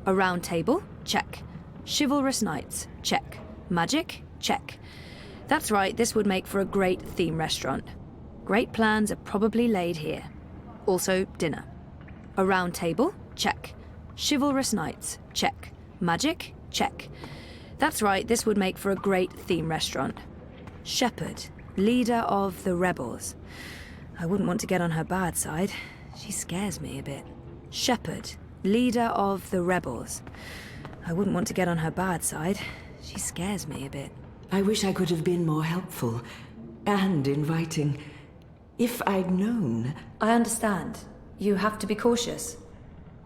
A round table? Check. Chivalrous knights? Check. Magic? Check. That's right, this would make for a great theme restaurant. Great plans are probably laid here. Also, dinner. A round table? Check. Chivalrous knights? Check. Magic? Check. That's right, this would make for a great theme restaurant. Shepherd, leader of the rebels. I wouldn't want to get on her bad side. She scares me a bit. Shepherd, leader of the rebels. I wouldn't want to get on her bad side. She scares me a bit. I wish I could have been more helpful and inviting. If I'd known. I understand. You have to be cautious.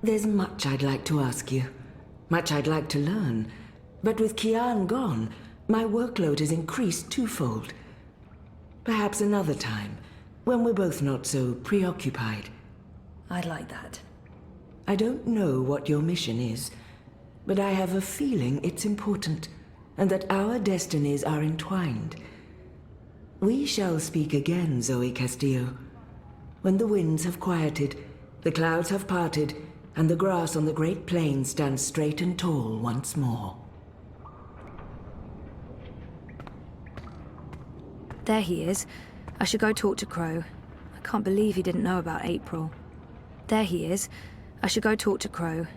There's much I'd like to ask you. Much I'd like to learn. But with Kian gone, my workload has increased twofold. Perhaps another time, when we're both not so preoccupied. I'd like that. I don't know what your mission is, but I have a feeling it's important, and that our destinies are entwined. We shall speak again, Zoe Castillo. When the winds have quieted, the clouds have parted, and the grass on the Great Plain stands straight and tall once more. There he is. I should go talk to Crow. I can't believe he didn't know about April. There he is. I should go talk to Crow.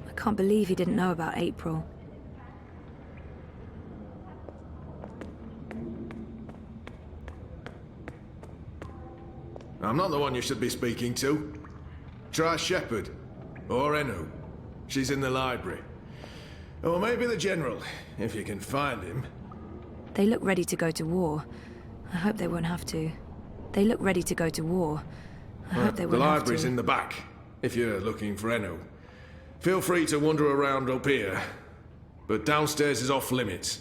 I can't believe he didn't know about April. I'm not the one you should be speaking to. Try Shepherd. Or Enu. She's in the library. Or maybe the General, if you can find him. They look ready to go to war. I hope they won't have to. They look ready to go to war. I hope they won't have to. The library's in the back, if you're looking for Enu. Feel free to wander around up here, but downstairs is off limits.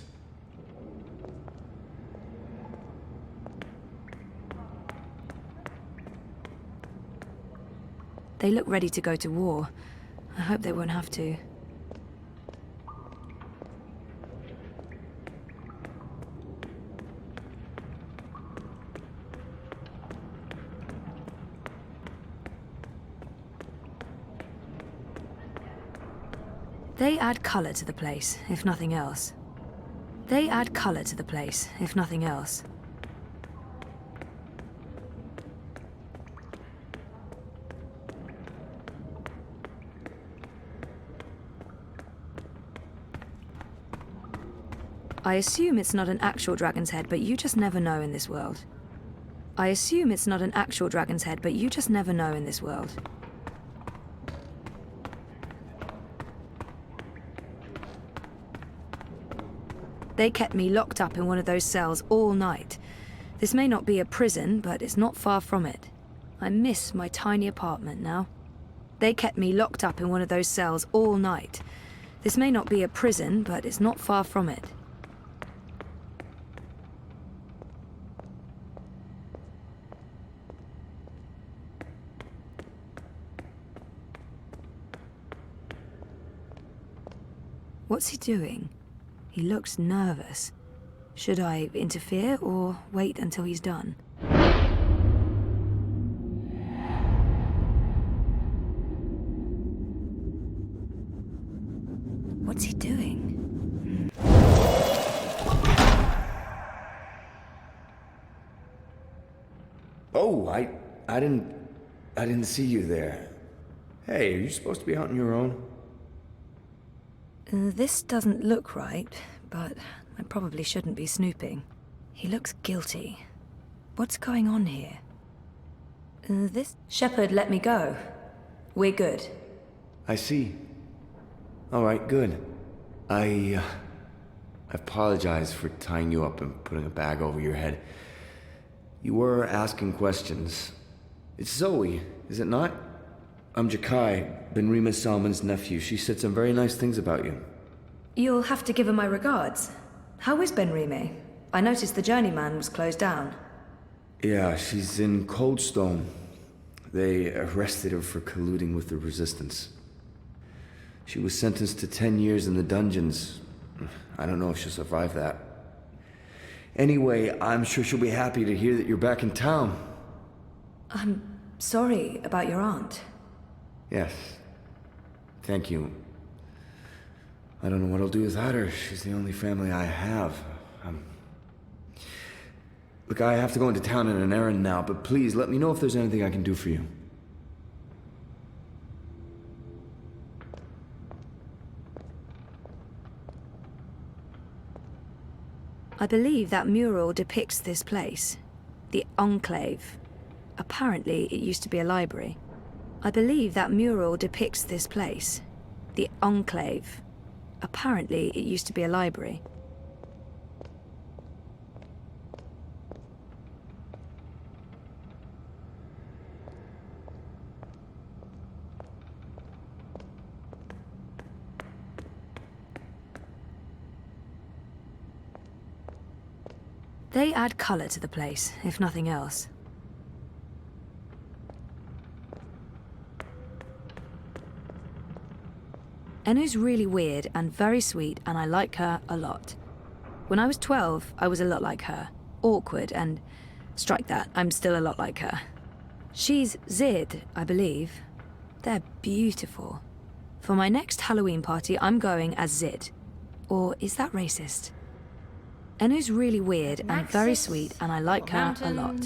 They look ready to go to war. I hope they won't have to. They add color to the place, if nothing else. They add color to the place, if nothing else. I assume it's not an actual dragon's head, but you just never know in this world. I assume it's not an actual dragon's head, but you just never know in this world. They kept me locked up in one of those cells all night. This may not be a prison, but it's not far from it. I miss my tiny apartment now. They kept me locked up in one of those cells all night. This may not be a prison, but it's not far from it. What's he doing? He looks nervous. Should I interfere or wait until he's done? What's he doing? Oh, I didn't see you there. Hey, are you supposed to be out on your own? This doesn't look right, but I probably shouldn't be snooping. He looks guilty. What's going on here? This Shepherd let me go. We're good. I see. All right, good. I apologize for tying you up and putting a bag over your head. You were asking questions. It's Zoe, is it not? I'm Jakai, Ben-Rima Salman's nephew. She said some very nice things about you. You'll have to give her my regards. How is Ben-Rima? I noticed the Journeyman was closed down. Yeah, she's in Coldstone. They arrested her for colluding with the Resistance. She was sentenced to 10 years in the dungeons. I don't know if she'll survive that. Anyway, I'm sure she'll be happy to hear that you're back in town. I'm sorry about your aunt. Yes. Thank you. I don't know what I'll do without her. She's the only family I have. Look, I have to go into town on an errand now, but please let me know if there's anything I can do for you. I believe that mural depicts this place. The Enclave. Apparently, it used to be a library. I believe that mural depicts this place. The Enclave. Apparently, it used to be a library. They add color to the place, if nothing else. Enu's really weird and very sweet, and I like her a lot. When I was 12, I was a lot like her. Awkward and... strike that, I'm still a lot like her. She's Zid, I believe. They're beautiful. For my next Halloween party, I'm going as Zid. Or is that racist? Enu's really weird and very sweet, and I like her a lot.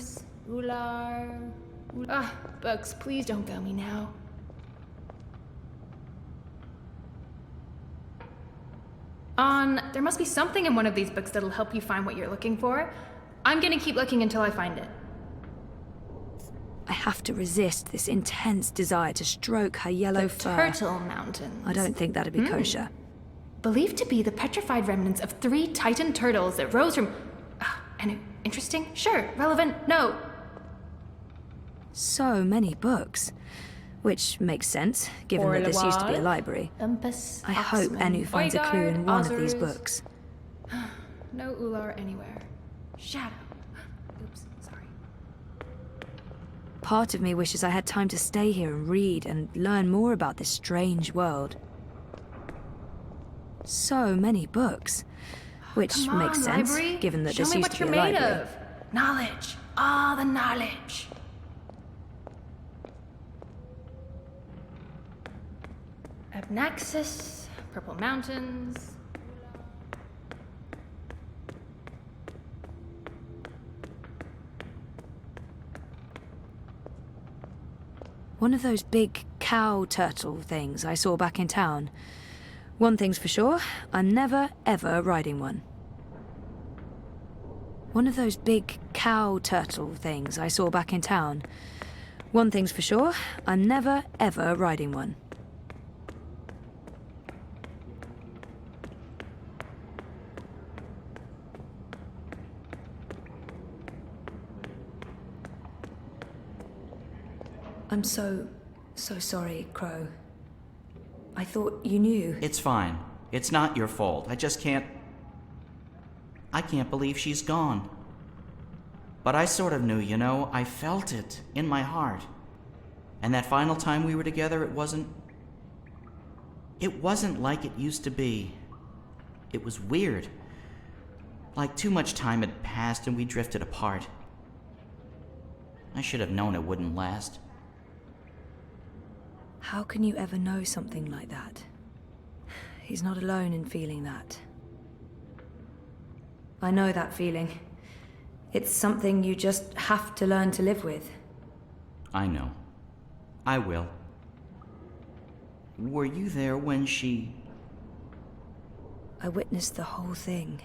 Ular... books, please don't fail me now. There must be something in one of these books that'll help you find what you're looking for. I'm gonna keep looking until I find it. I have to resist this intense desire to stroke her yellow fur. Turtle Mountains. I don't think that'd be kosher. Believed to be the petrified remnants of 3 titan turtles that rose from... and interesting? Sure. Relevant? No. So many books. Which makes sense, given that this used to be a library. I hope Enu finds a clue in one of these books. No Ular anywhere. Shadow. Oops, sorry. Part of me wishes I had time to stay here and read and learn more about this strange world. So many books. Which Come on, makes sense, library. given that Show this me used what to be you're a made library. of. Knowledge. All the knowledge. Abnaxis, Purple Mountains. One of those big cow turtle things I saw back in town. One thing's for sure, I'm never, ever riding one. One of those big cow turtle things I saw back in town. One thing's for sure, I'm never, ever riding one. I'm so sorry, Crow. I thought you knew. It's fine. It's not your fault. I can't believe she's gone. But I sort of knew, you know. I felt it in my heart. And that final time we were together, it wasn't like it used to be. It was weird. Like too much time had passed and we drifted apart. I should have known it wouldn't last. How can you ever know something like that? He's not alone in feeling that. I know that feeling. It's something you just have to learn to live with. I know. I will. Were you there when she... I witnessed the whole thing.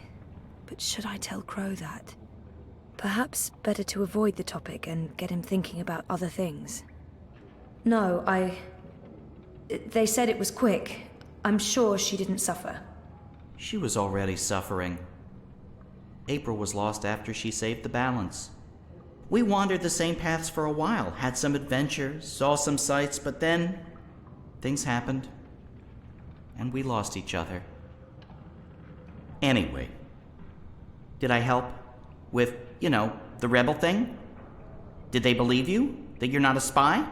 But should I tell Crow that? Perhaps better to avoid the topic and get him thinking about other things. No, They said it was quick. I'm sure she didn't suffer. She was already suffering. April was lost after she saved the balance. We wandered the same paths for a while, had some adventures, saw some sights, but then things happened, and we lost each other. Anyway, did I help with, the rebel thing? Did they believe you? That you're not a spy?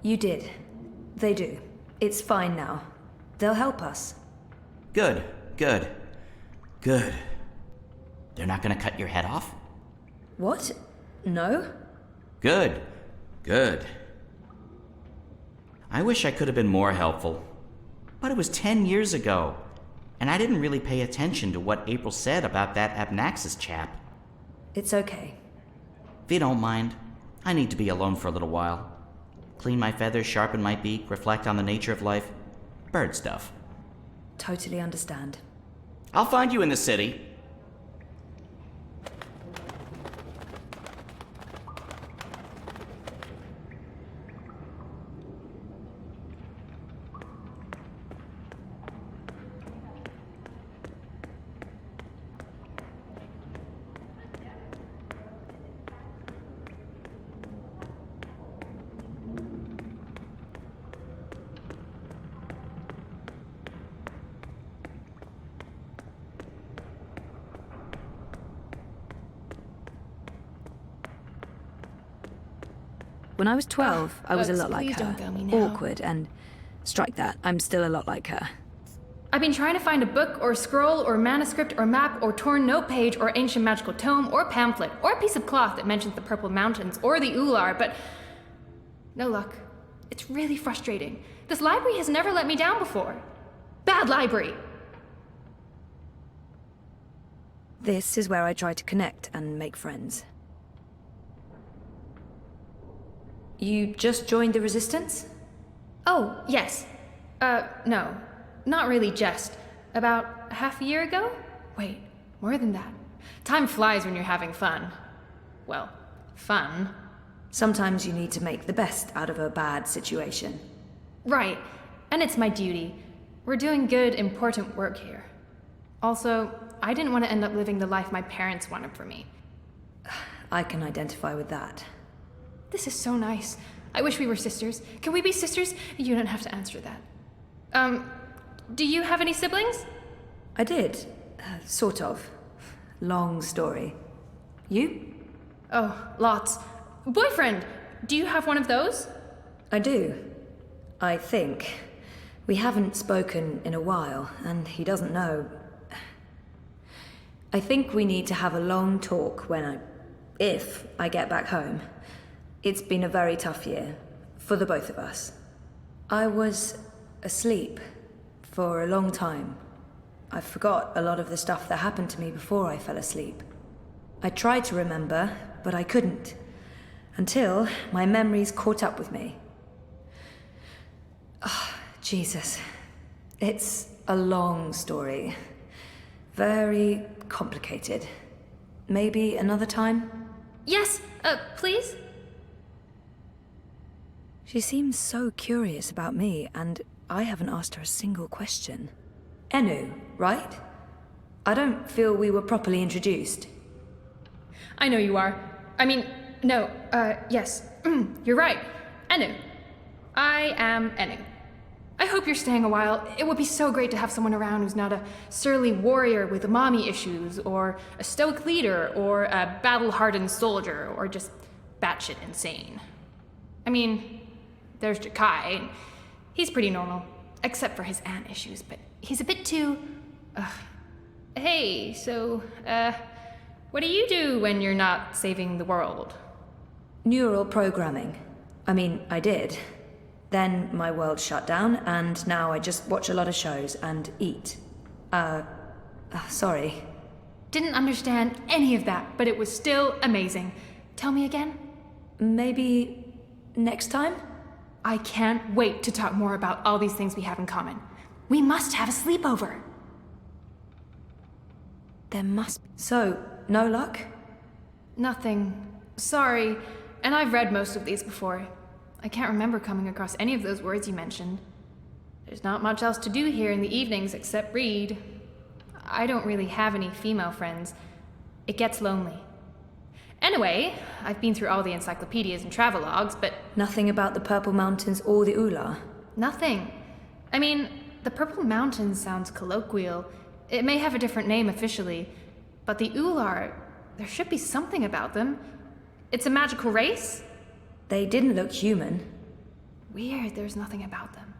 You did. They do. It's fine now. They'll help us. Good. They're not gonna cut your head off? What? No? Good. I wish I could have been more helpful. But it was 10 years ago. And I didn't really pay attention to what April said about that Abnaxis chap. It's okay. If you don't mind, I need to be alone for a little while. Clean my feathers, sharpen my beak, reflect on the nature of life. Bird stuff. Totally understand. I'll find you in the city. When I was 12, I was a Bugs, lot like please her. don't go me now. Awkward, and strike that, I'm still a lot like her. I've been trying to find a book or scroll or manuscript or map or torn note page or ancient magical tome or pamphlet or a piece of cloth that mentions the Purple Mountains or the Ular, but no luck. It's really frustrating. This library has never let me down before. Bad library! This is where I try to connect and make friends. You just joined the Resistance? Oh, yes. No. Not really just. About half a year ago? Wait, more than that. Time flies when you're having fun. Well, fun. Sometimes you need to make the best out of a bad situation. Right, and it's my duty. We're doing good, important work here. Also, I didn't want to end up living the life my parents wanted for me. I can identify with that. This is so nice. I wish we were sisters. Can we be sisters? You don't have to answer that. Do you have any siblings? I did. Sort of. Long story. You? Oh, lots. Boyfriend! Do you have one of those? I do. I think. We haven't spoken in a while, and he doesn't know. I think we need to have a long talk if I get back home. It's been a very tough year, for the both of us. I was asleep for a long time. I forgot a lot of the stuff that happened to me before I fell asleep. I tried to remember, but I couldn't. Until my memories caught up with me. Oh, Jesus. It's a long story. Very complicated. Maybe another time? Yes, please? She seems so curious about me, and I haven't asked her a single question. Enu, right? I don't feel we were properly introduced. I know you are. I mean, no, yes. You're right. Enu. I am Enu. I hope you're staying a while. It would be so great to have someone around who's not a surly warrior with mommy issues, or a stoic leader, or a battle-hardened soldier, or just batshit insane. I mean, there's Jakai. He's pretty normal, except for his aunt issues, but he's a bit too... Hey, so, what do you do when you're not saving the world? Neural programming. I did. Then my world shut down, and now I just watch a lot of shows and eat. Sorry. Didn't understand any of that, but it was still amazing. Tell me again? Maybe next time? I can't wait to talk more about all these things we have in common. We must have a sleepover. There must be. So, no luck? Nothing. Sorry. And I've read most of these before. I can't remember coming across any of those words you mentioned. There's not much else to do here in the evenings except read. I don't really have any female friends. It gets lonely. Anyway, I've been through all the encyclopedias and travelogues, but... Nothing about the Purple Mountains or the Ular? Nothing. I mean, the Purple Mountains sounds colloquial. It may have a different name officially, but the Ular, there should be something about them. It's a magical race? They didn't look human. Weird, there's nothing about them.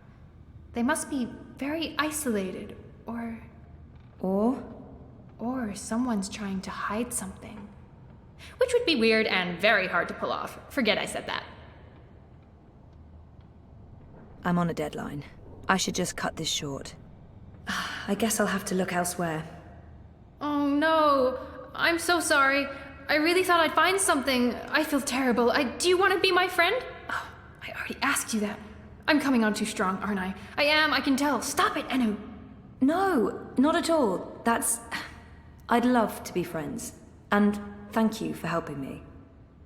They must be very isolated, or someone's trying to hide something. Which would be weird and very hard to pull off. Forget I said that. I'm on a deadline. I should just cut this short. I guess I'll have to look elsewhere. Oh no, I'm so sorry. I really thought I'd find something. I feel terrible. Do you want to be my friend? Oh, I already asked you that. I'm coming on too strong, aren't I? I am, I can tell. Stop it, Enu. No, not at all. I'd love to be friends. And thank you for helping me.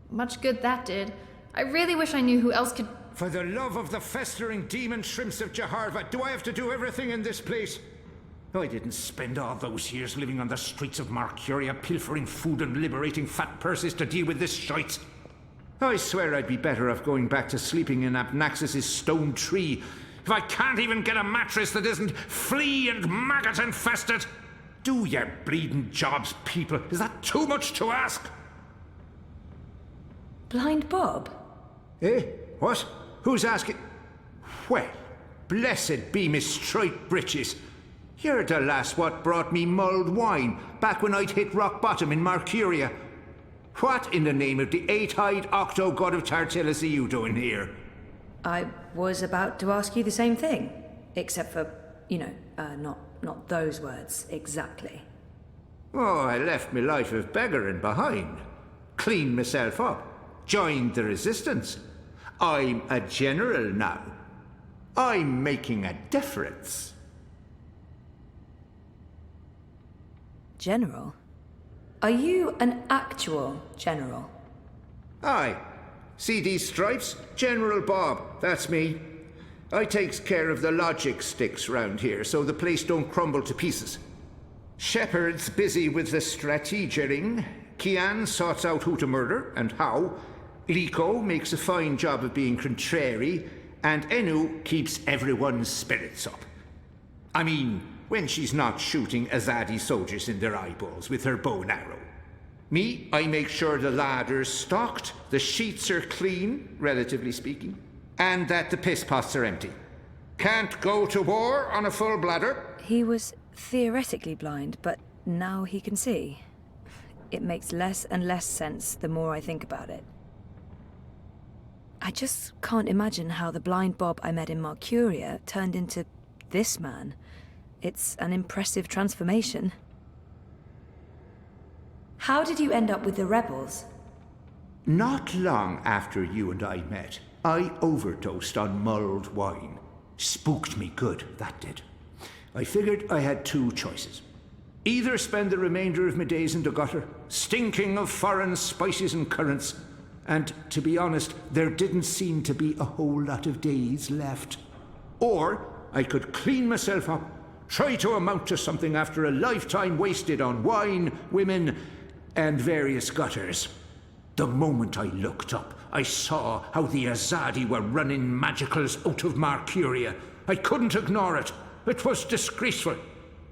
Much good that did. I really wish I knew who else could... For the love of the festering demon shrimps of Jaharva, do I have to do everything in this place? I didn't spend all those years living on the streets of Marcuria, pilfering food and liberating fat purses to deal with this shite. I swear I'd be better off going back to sleeping in Abnaxus's stone tree if I can't even get a mattress that isn't flea and maggot infested. Do your bleeding jobs, people. Is that too much to ask? Blind Bob? Eh? What? Who's asking? Well, blessed be me striped breeches. You're the lass what brought me mulled wine back when I'd hit rock bottom in Marcuria. What in the name of the eight-eyed octo-god of Tartillus are you doing here? I was about to ask you the same thing. Except for, not those words exactly. Oh, I left me life of beggaring behind. Cleaned myself up. Joined the resistance. I'm a general now. I'm making a difference. General? Are you an actual general? Aye. See these stripes? General Bob, that's me. I takes care of the logic sticks round here so the place don't crumble to pieces. Shepard's busy with the strategering. Kian sorts out who to murder and how. Liko makes a fine job of being contrary, and Enu keeps everyone's spirits up. I mean, when she's not shooting Azadi soldiers in their eyeballs with her bow and arrow. Me, I make sure the larder's stocked, the sheets are clean, relatively speaking, and that the piss pots are empty. Can't go to war on a full bladder. He was theoretically blind, but now he can see. It makes less and less sense the more I think about it. I just can't imagine how the blind Bob I met in Marcuria turned into this man. It's an impressive transformation. How did you end up with the rebels? Not long after you and I met, I overdosed on mulled wine. Spooked me good, that did. I figured I had two choices. Either spend the remainder of my days in the gutter, stinking of foreign spices and currants, and to be honest, there didn't seem to be a whole lot of days left. Or I could clean myself up, try to amount to something after a lifetime wasted on wine, women, and various gutters. The moment I looked up, I saw how the Azadi were running magicals out of Marcuria. I couldn't ignore it. It was disgraceful.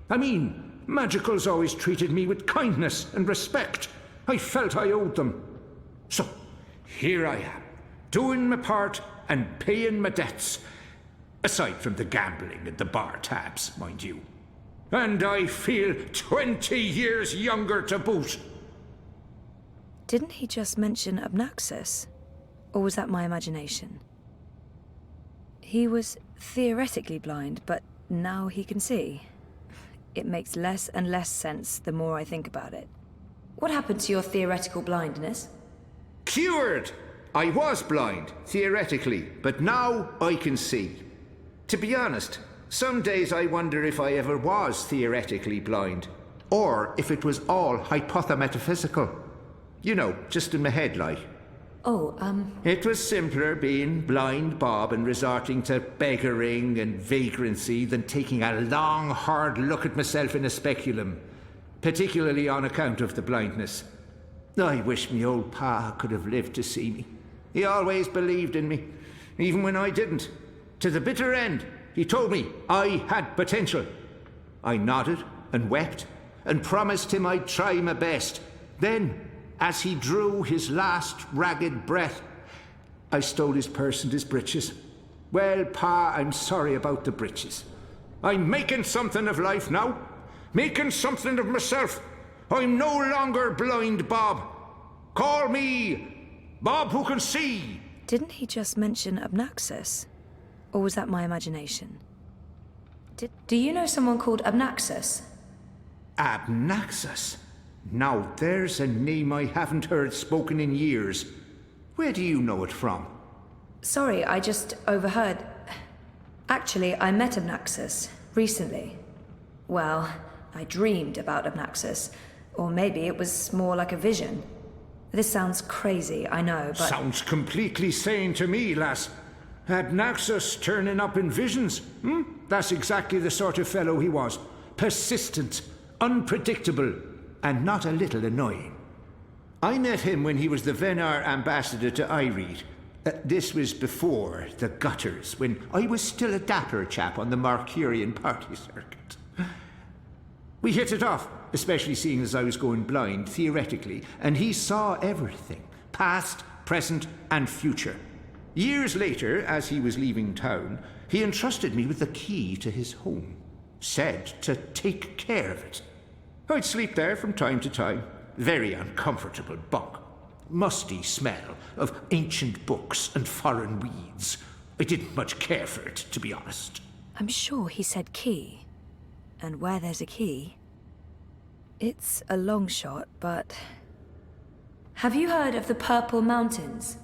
I mean, magicals always treated me with kindness and respect. I felt I owed them. So, here I am, doing my part and paying my debts. Aside from the gambling and the bar tabs, mind you. And I feel 20 years younger to boot. Didn't he just mention Abnaxus? Or was that my imagination? He was theoretically blind, but now he can see. It makes less and less sense the more I think about it. What happened to your theoretical blindness? Cured! I was blind, theoretically, but now I can see. To be honest, some days I wonder if I ever was theoretically blind, or if it was all hypothemetaphysical. You know, just in my head, like. It was simpler being blind Bob and resorting to beggaring and vagrancy than taking a long, hard look at myself in a speculum, particularly on account of the blindness. I wish me old pa could have lived to see me. He always believed in me, even when I didn't. To the bitter end, he told me I had potential. I nodded and wept and promised him I'd try my best. Then, as he drew his last ragged breath, I stole his purse and his breeches. Well, pa, I'm sorry about the breeches. I'm making something of life now. Making something of myself. I'm no longer blind Bob. Call me Bob who can see. Didn't he just mention Abnaxus? Or was that my imagination? Do you know someone called Abnaxus? Abnaxus? Now there's a name I haven't heard spoken in years. Where do you know it from? Sorry, I just overheard. Actually, I met Abnaxus recently. Well, I dreamed about Abnaxus. Or maybe it was more like a vision. This sounds crazy, I know, but... Sounds completely sane to me, lass. Abnaxus turning up in visions? That's exactly the sort of fellow he was. Persistent, unpredictable, and not a little annoying. I met him when he was the Venar ambassador to Ireed. This was before the gutters, when I was still a dapper chap on the Marcurian party circuit. We hit it off, especially seeing as I was going blind, theoretically, and he saw everything, past, present, and future. Years later, as he was leaving town, he entrusted me with the key to his home. Said to take care of it. I'd sleep there from time to time. Very uncomfortable bunk. Musty smell of ancient books and foreign weeds. I didn't much care for it, to be honest. I'm sure he said key. And where there's a key... It's a long shot, but... Have you heard of the Purple Mountains?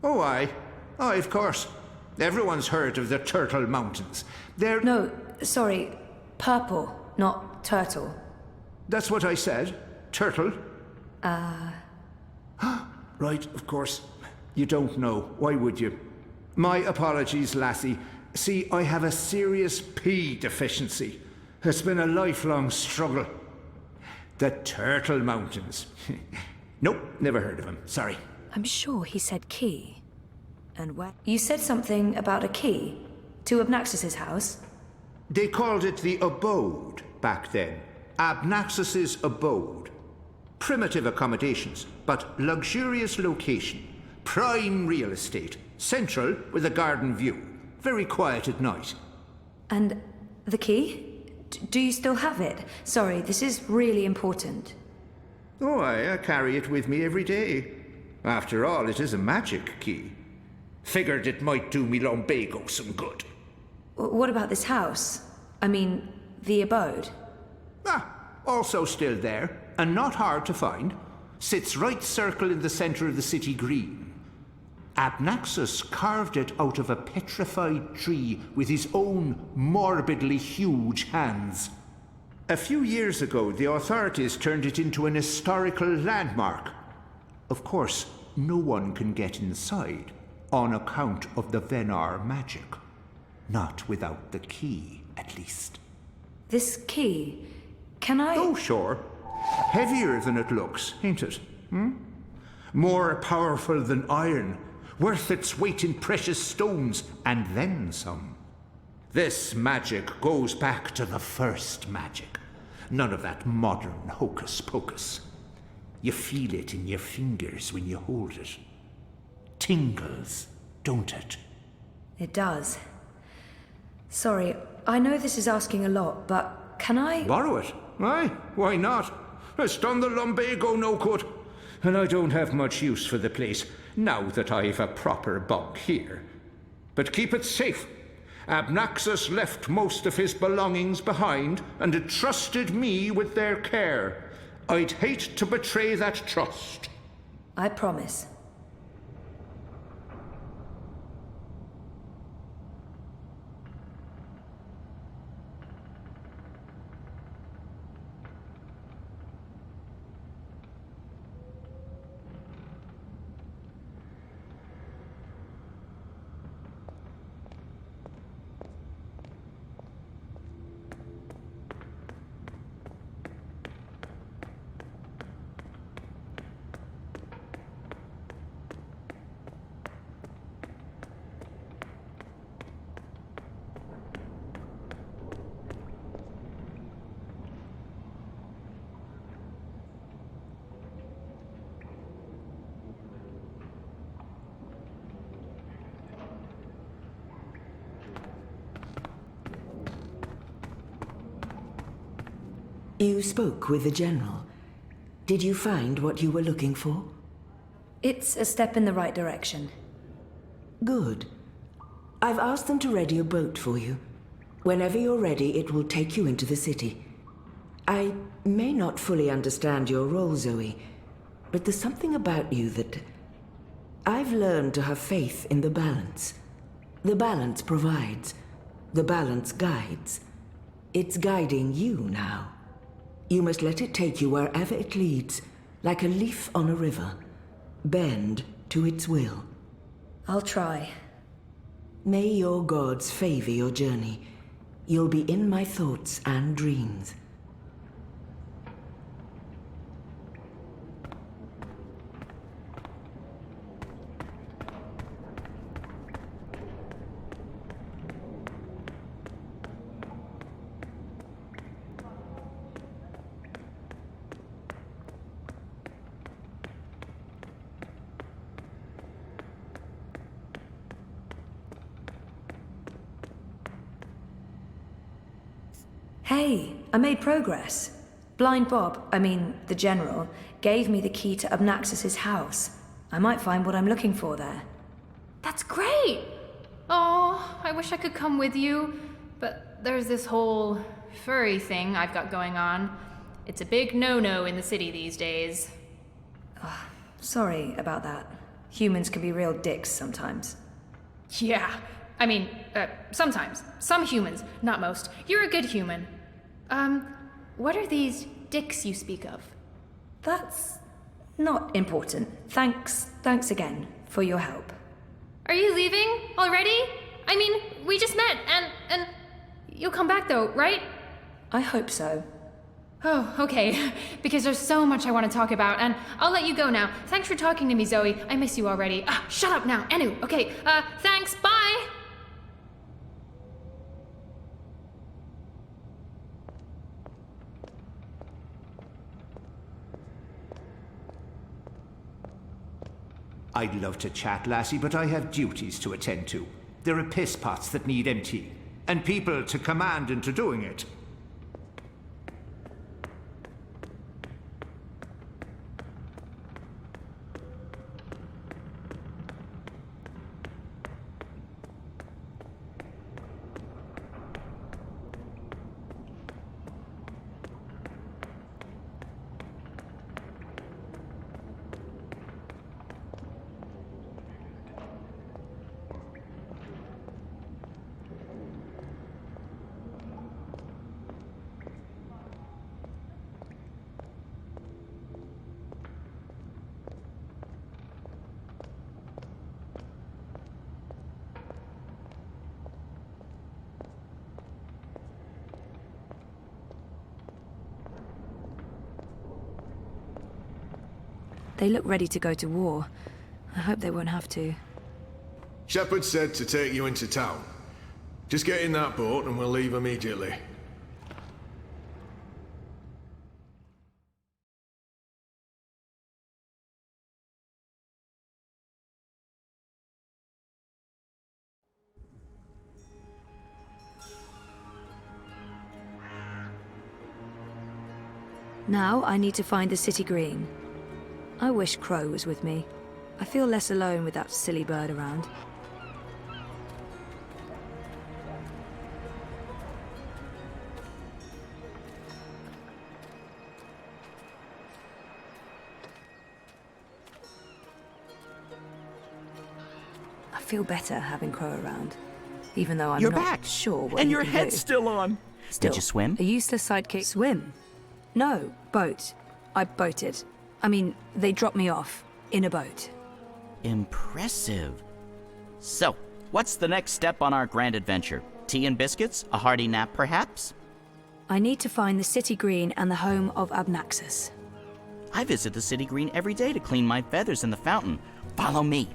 Oh, aye, of course. Everyone's heard of the Turtle Mountains. They're... No, sorry. Purple, not turtle. That's what I said. Turtle. Right, of course. You don't know. Why would you? My apologies, lassie. See, I have a serious P deficiency. It's been a lifelong struggle. The Turtle Mountains. Nope, never heard of him. Sorry. I'm sure he said key. And where... You said something about a key? To Abnaxus's house? They called it the Abode back then. Abnaxus's Abode. Primitive accommodations, but luxurious location. Prime real estate. Central with a garden view. Very quiet at night. And the key? Do you still have it? Sorry, this is really important. Oh, I carry it with me every day. After all, it is a magic key. Figured it might do me lumbago some good. What about this house? I mean, the abode? Also still there, and not hard to find. Sits right circle in the center of the city green. Abnaxus carved it out of a petrified tree with his own morbidly huge hands. A few years ago, the authorities turned it into an historical landmark. Of course, no one can get inside, on account of the Venar magic. Not without the key, at least. This key... Can I... Oh, sure. Heavier than it looks, ain't it? More powerful than iron. Worth its weight in precious stones, and then some. This magic goes back to the first magic. None of that modern hocus-pocus. You feel it in your fingers when you hold it. Tingles, don't it? It does. Sorry, I know this is asking a lot, but can I... Borrow it? Aye, why not? It's done the lumbago no good. And I don't have much use for the place, now that I've a proper bunk here. But keep it safe. Abnaxus left most of his belongings behind and entrusted me with their care. I'd hate to betray that trust. I promise. You spoke with the General. Did you find what you were looking for? It's a step in the right direction. Good. I've asked them to ready a boat for you. Whenever you're ready, it will take you into the city. I may not fully understand your role, Zoe, but there's something about you that... I've learned to have faith in the balance. The balance provides. The balance guides. It's guiding you now. You must let it take you wherever it leads, like a leaf on a river. Bend to its will. I'll try. May your gods favor your journey. You'll be in my thoughts and dreams. Hey, I made progress. Blind Bob, the General, gave me the key to Obnaxus's house. I might find what I'm looking for there. That's great! Oh, I wish I could come with you, but there's this whole furry thing I've got going on. It's a big no-no in the city these days. Sorry about that. Humans can be real dicks sometimes. Yeah, sometimes. Some humans, not most. You're a good human. What are these dicks you speak of? That's not important. Thanks again for your help. Are you leaving already? We just met, and you'll come back though, right? I hope so. Oh, okay. Because there's so much I want to talk about, and I'll let you go now. Thanks for talking to me, Zoe. I miss you already. Shut up now, Anu. Okay, thanks, bye! I'd love to chat, lassie, but I have duties to attend to. There are piss pots that need emptying, and people to command into doing it. They look ready to go to war. I hope they won't have to. Shepard said to take you into town. Just get in that boat and we'll leave immediately. Now I need to find the city green. I wish Crow was with me. I feel less alone with that silly bird around. I feel better having Crow around, even though I'm You're not back. sure what And he your can head's do. still on. Still, Did you swim? A useless sidekick. Swim? No, boat. I boated. They dropped me off in a boat. Impressive. So, what's the next step on our grand adventure? Tea and biscuits? A hearty nap, perhaps? I need to find the city green and the home of Obnaxus. I visit the city green every day to clean my feathers in the fountain. Follow me.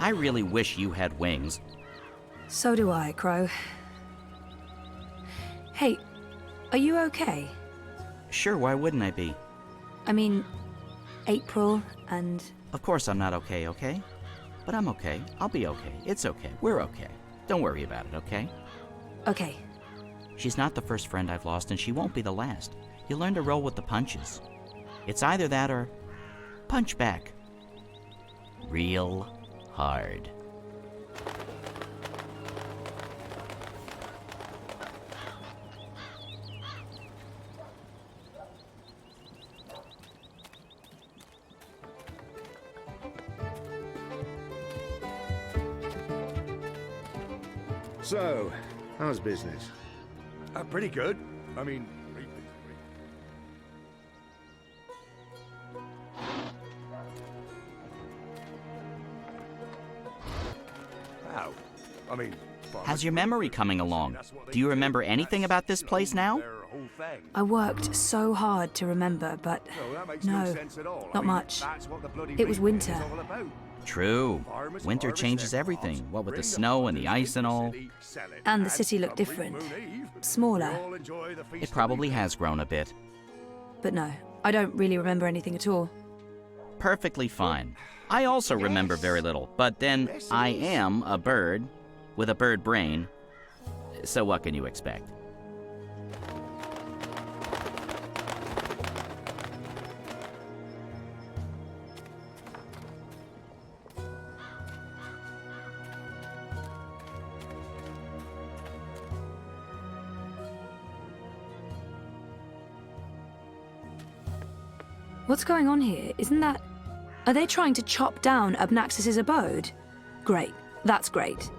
I really wish you had wings. So do I, Crow. Hey, are you okay? Sure, why wouldn't I be? April and... Of course I'm not okay, okay? But I'm okay. I'll be okay. It's okay. We're okay. Don't worry about it, okay? Okay. She's not the first friend I've lost, and she won't be the last. You learn to roll with the punches. It's either that or punch back. Real hard. So, how's business? Pretty good. I mean... Wow. I mean... How's your memory coming along? Do you remember anything about this place now? I worked so hard to remember, but no, not much. It was winter. True. Winter changes everything, what with the snow and the ice and all. And the city looked different. Smaller. It probably has grown a bit. But no, I don't really remember anything at all. Perfectly fine. I also remember very little, but then I am a bird with a bird brain, so what can you expect? What's going on here? Isn't that... Are they trying to chop down Obnaxis's abode? Great. That's great.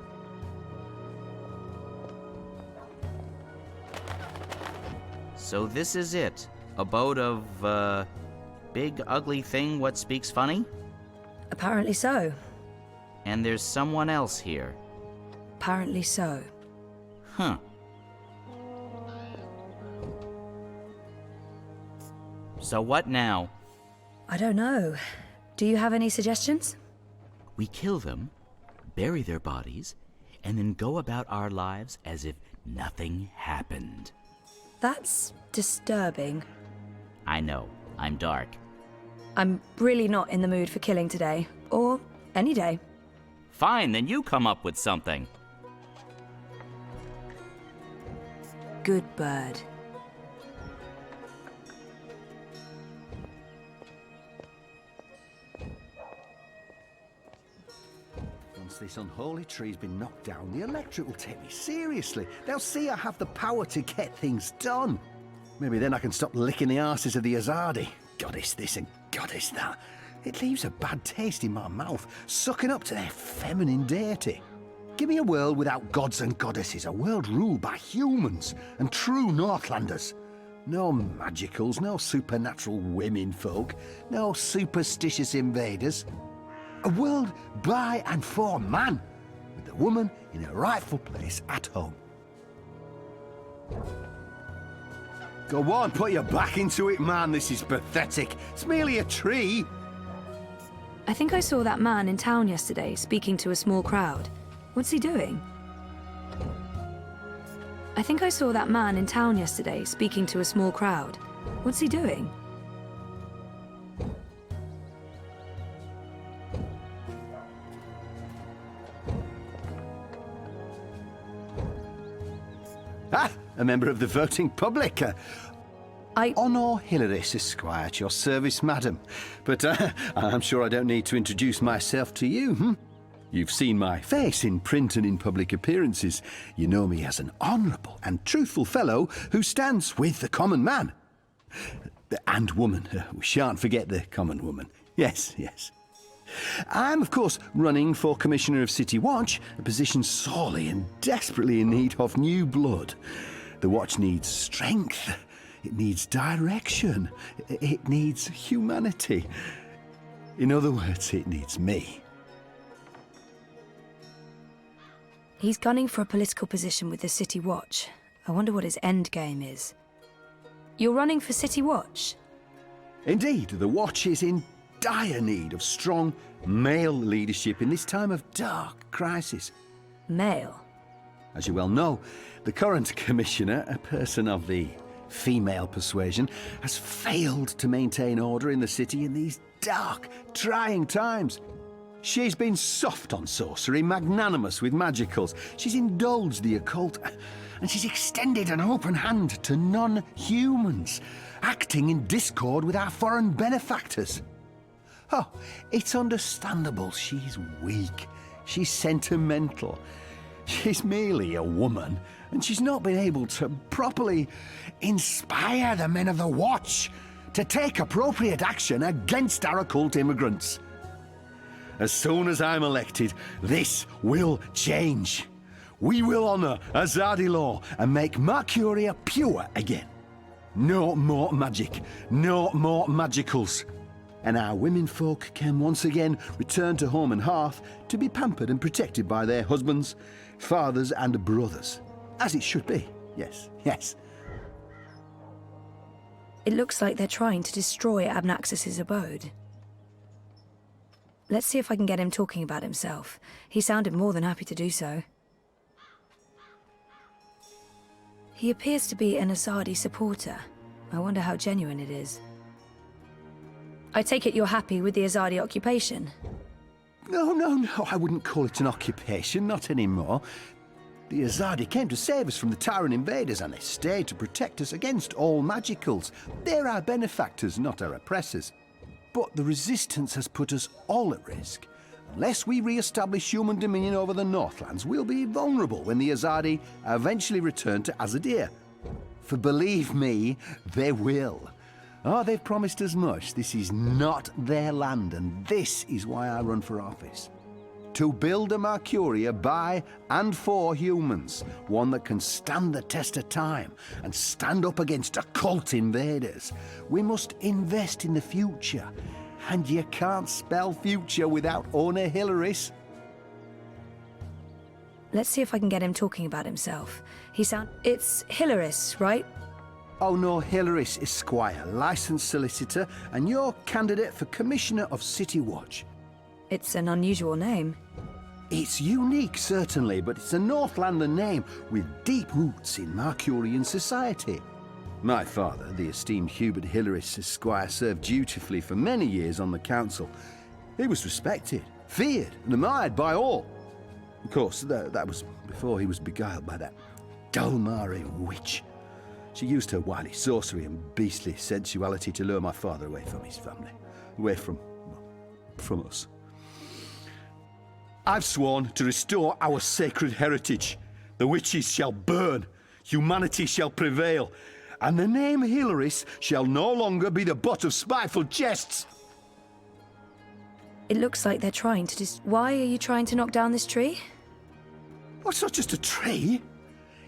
So this is it. Abode of, big ugly thing what speaks funny? Apparently so. And there's someone else here. Apparently so. Huh. So what now? I don't know. Do you have any suggestions? We kill them, bury their bodies, and then go about our lives as if nothing happened. That's disturbing. I know, I'm dark. I'm really not in the mood for killing today. Or any day. Fine, then you come up with something. Good bird. Once this unholy tree's been knocked down, the electorate will take me seriously. They'll see I have the power to get things done. Maybe then I can stop licking the arses of the Azadi. Goddess this and goddess that. It leaves a bad taste in my mouth, sucking up to their feminine deity. Give me a world without gods and goddesses, a world ruled by humans and true Northlanders. No magicals, no supernatural women folk, no superstitious invaders. A world by and for man, with the woman in her rightful place at home. Go on, put your back into it, man. This is pathetic. It's merely a tree. I think I saw that man in town yesterday speaking to a small crowd. What's he doing? I think I saw that man in town yesterday speaking to a small crowd. What's he doing? Ah, a member of the voting public. I... Honor Hilaris Esquire, at your service, madam. But I'm sure I don't need to introduce myself to you, hmm? You've seen my face in print and in public appearances. You know me as an honourable and truthful fellow who stands with the common man. And woman. We shan't forget the common woman. Yes, yes. I'm, of course, running for Commissioner of City Watch, a position sorely and desperately in need of new blood. The Watch needs strength. It needs direction. It needs humanity. In other words, it needs me. He's gunning for a political position with the City Watch. I wonder what his end game is. You're running for City Watch? Indeed, the Watch is in dire need of strong male leadership in this time of dark crisis. Male? As you well know, the current commissioner, a person of the female persuasion, has failed to maintain order in the city in these dark, trying times. She's been soft on sorcery, magnanimous with magicals. She's indulged the occult, and she's extended an open hand to non-humans. acting in discord with our foreign benefactors. Oh, it's understandable she's weak. She's sentimental. She's merely a woman, and she's not been able to properly inspire the men of the Watch to take appropriate action against our occult immigrants. As soon as I'm elected, this will change. We will honor Azadi law and make Mercuria pure again. No more magic, no more magicals. And our women folk can once again return to home and hearth to be pampered and protected by their husbands, fathers and brothers. As it should be, yes, yes. It looks like they're trying to destroy Abnaxus's abode. Let's see if I can get him talking about himself. He sounded more than happy to do so. He appears to be an Azadi supporter. I wonder how genuine it is. I take it you're happy with the Azadi occupation? No, I wouldn't call it an occupation, not anymore. The Azadi came to save us from the Tyrant invaders, and they stayed to protect us against all magicals. They're our benefactors, not our oppressors. But the Resistance has put us all at risk. Unless we re-establish human dominion over the Northlands, we'll be vulnerable when the Azadi eventually return to Azadir. For believe me, they will. Oh, they've promised as much. This is not their land, and this is why I run for office. To build a Mercuria by and for humans, one that can stand the test of time and stand up against occult invaders. We must invest in the future, and you can't spell future without owner Hilaris. Let's see if I can get him talking about himself. It's Hilaris, right? Oh no, Hilaris Esquire, licensed solicitor, and your candidate for Commissioner of City Watch. It's an unusual name. It's unique, certainly, but it's a Northlander name with deep roots in Mercurian society. My father, the esteemed Hubert Hilaris Esquire, served dutifully for many years on the council. He was respected, feared, and admired by all. Of course, that was before he was beguiled by that Dulmari witch. She used her wily sorcery and beastly sensuality to lure my father away from his family, away from us. I've sworn to restore our sacred heritage. The witches shall burn, humanity shall prevail, and the name Hilaris shall no longer be the butt of spiteful jests. It looks like they're trying to Why are you trying to knock down this tree? Well, it's not just a tree.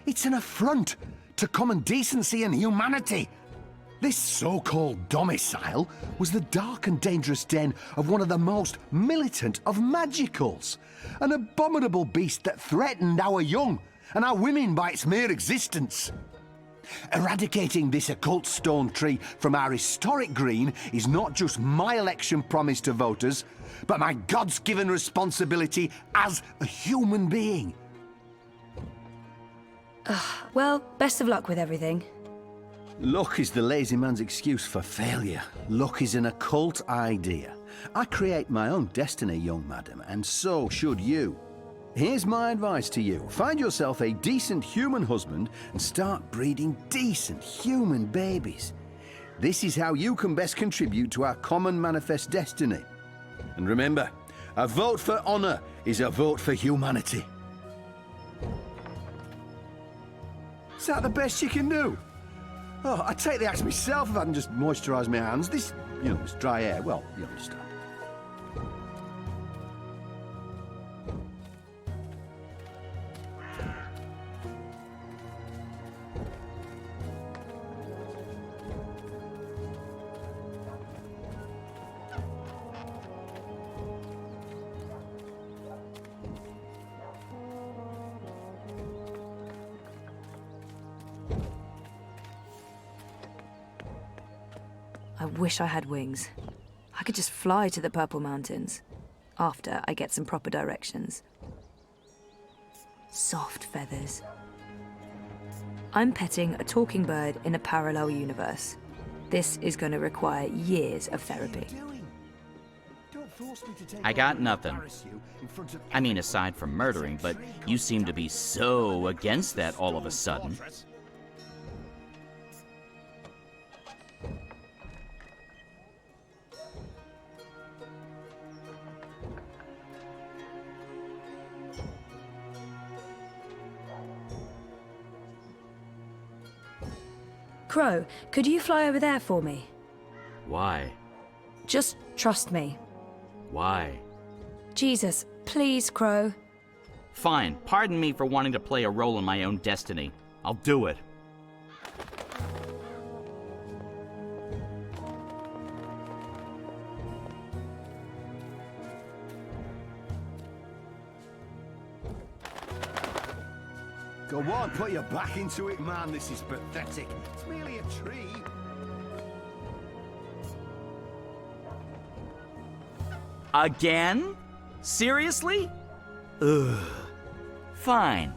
It's an affront to common decency and humanity. This so-called domicile was the dark and dangerous den of one of the most militant of magicals, an abominable beast that threatened our young and our women by its mere existence. Eradicating this occult stone tree from our historic green is not just my election promise to voters, but my God's-given responsibility as a human being. Well, best of luck with everything. Luck is the lazy man's excuse for failure. Luck is an occult idea. I create my own destiny, young madam, and so should you. Here's my advice to you. Find yourself a decent human husband and start breeding decent human babies. This is how you can best contribute to our common manifest destiny. And remember, a vote for honor is a vote for humanity. Is that the best you can do? Oh, I'd take the axe myself if I can just moisturise my hands. This dry air, well, you understand. I wish I had wings. I could just fly to the Purple Mountains. After I get some proper directions. Soft feathers. I'm petting a talking bird in a parallel universe. This is going to require years of therapy. I got nothing. I mean, aside from murdering, but you seem to be so against that all of a sudden. Crow, could you fly over there for me? Why? Just trust me. Why? Jesus, please, Crow. Fine, pardon me for wanting to play a role in my own destiny. I'll do it. Go on, put your back into it, man. This is pathetic. It's merely a tree. Again? Seriously? Ugh. Fine.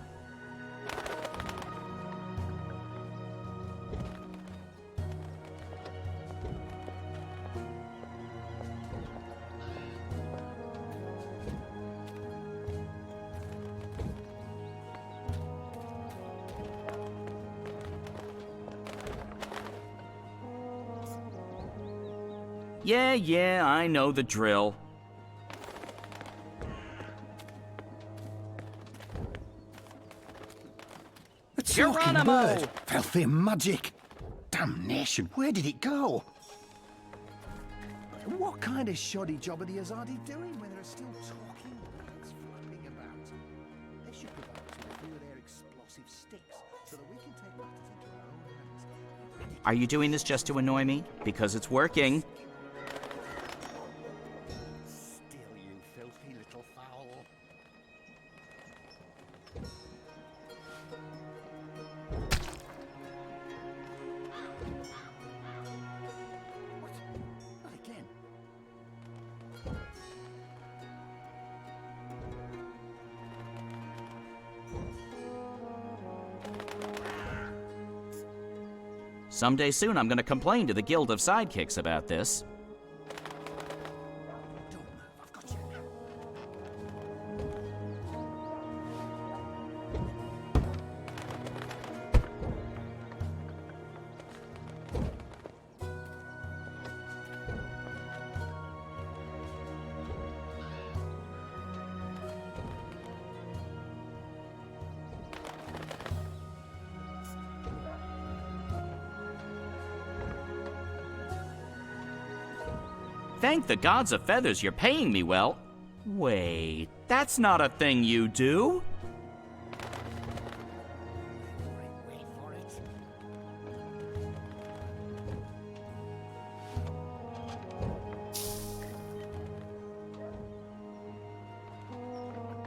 Yeah, I know the drill. A talking Geronimo! bird. Filthy magic. Damnation, where did it go? What kind of shoddy job are the Azadi doing when there are still talking birds flapping about? They should provide us with a few of their explosive sticks so that we can take matters into our own hands. Are you doing this just to annoy me? Because it's working. Still, you filthy little fowl. What? Not again. Someday soon I'm gonna complain to the Guild of Sidekicks about this. Don't move, I've got you now. Thank the gods of feathers you're paying me well. Wait, that's not a thing you do. Wait for it.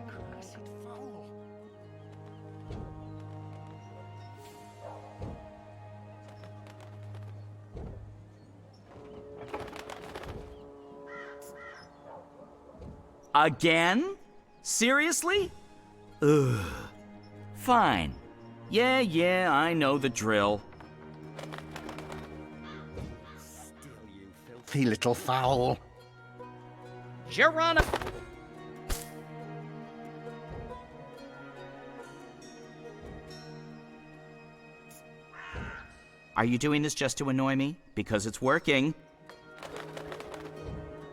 Cursed fowl. Again? Seriously? Ugh. Fine. Yeah, I know the drill. Still, you filthy little fowl. Geronimo! Are you doing this just to annoy me? Because it's working.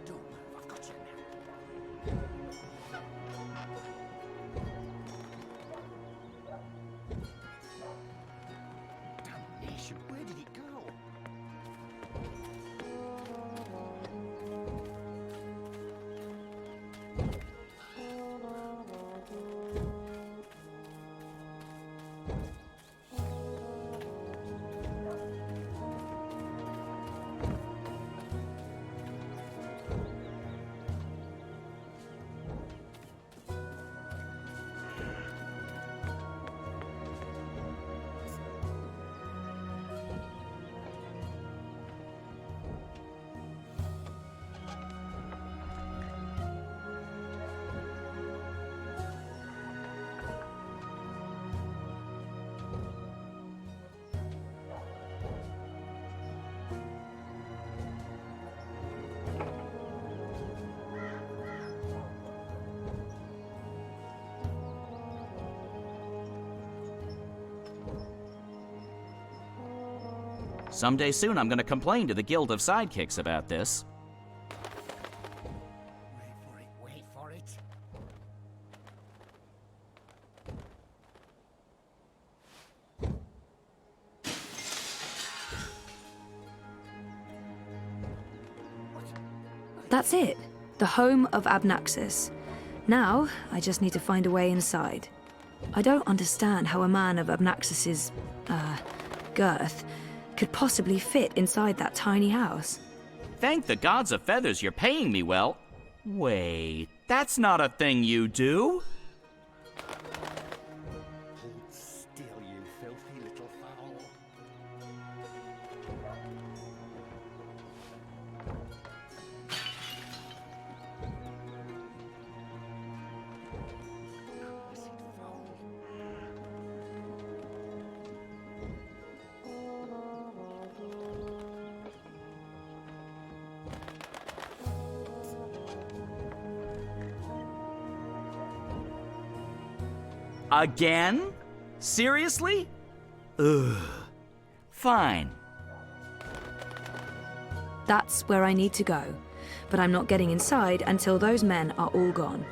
Don't move, I've got you now. Damnation, where did it go? Someday soon I'm gonna complain to the Guild of Sidekicks about this. Wait for it. That's it. The home of Abnaxis. Now, I just need to find a way inside. I don't understand how a man of Abnaxis's, girth could possibly fit inside that tiny house. Thank the gods of feathers you're paying me well. Wait, that's not a thing you do. Hold still, you filthy little fowl. Again? Seriously? Ugh. Fine. That's where I need to go. But I'm not getting inside until those men are all gone.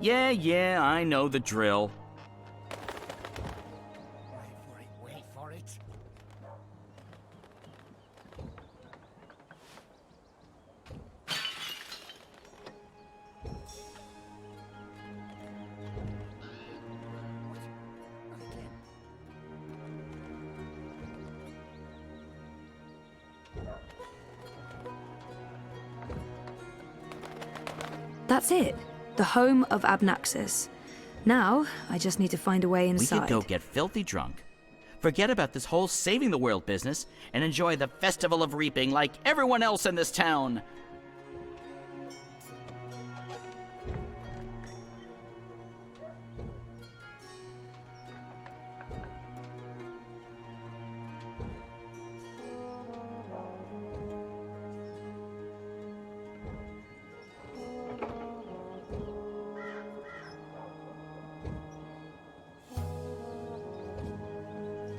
Yeah, I know the drill. Wait for it. That's it. The home of Abnaxis. Now, I just need to find a way We inside. could go get filthy drunk. Forget about this whole saving the world business and enjoy the Festival of Reaping like everyone else in this town.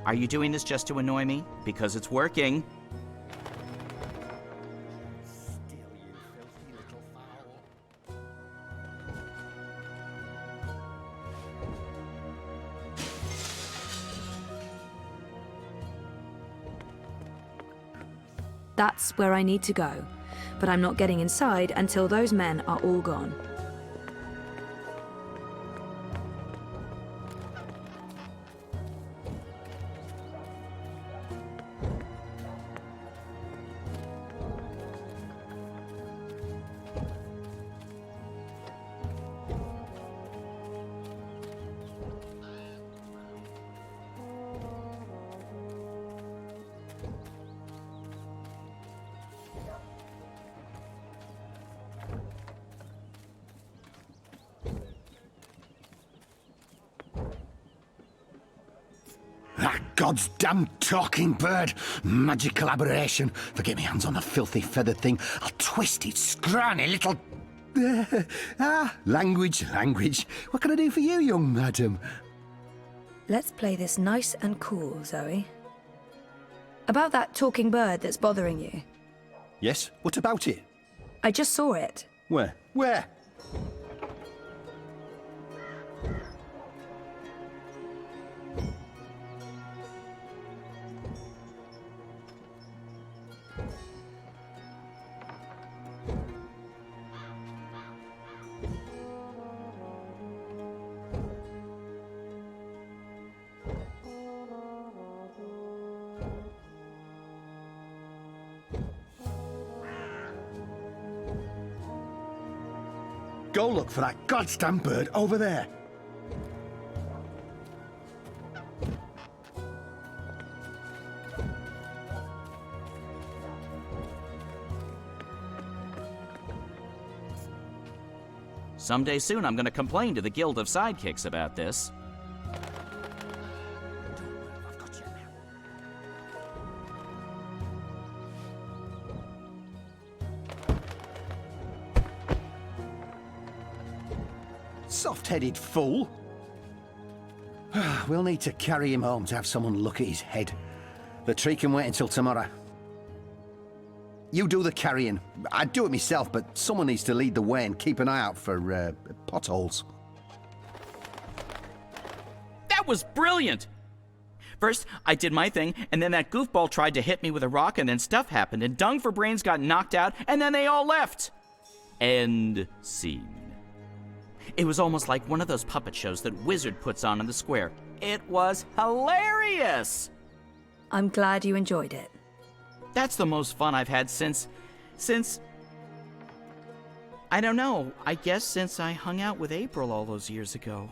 Are you doing this just to annoy me? Because it's working. Still, you filthy little fowl. That's where I need to go. But I'm not getting inside until those men are all gone. That God's damn talking bird! Magical aberration! If I get my hands on the filthy feathered thing, I'll twist its scrawny little... language. What can I do for you, young madam? Let's play this nice and cool, Zoe. About that talking bird that's bothering you. Yes? What about it? I just saw it. Where? Where? Go look for that goddamn bird over there. Someday soon I'm gonna complain to the Guild of Sidekicks about this. soft-headed fool. We'll need to carry him home to have someone look at his head. The tree can wait until tomorrow. You do the carrying. I'd do it myself, but someone needs to lead the way and keep an eye out for potholes. That was brilliant! First, I did my thing, and then that goofball tried to hit me with a rock, and then stuff happened, and Dung for Brains got knocked out, and then they all left. End scene. It was almost like one of those puppet shows that Wizard puts on in the square. It was hilarious! I'm glad you enjoyed it. That's the most fun I've had since... I don't know, I guess since I hung out with April all those years ago.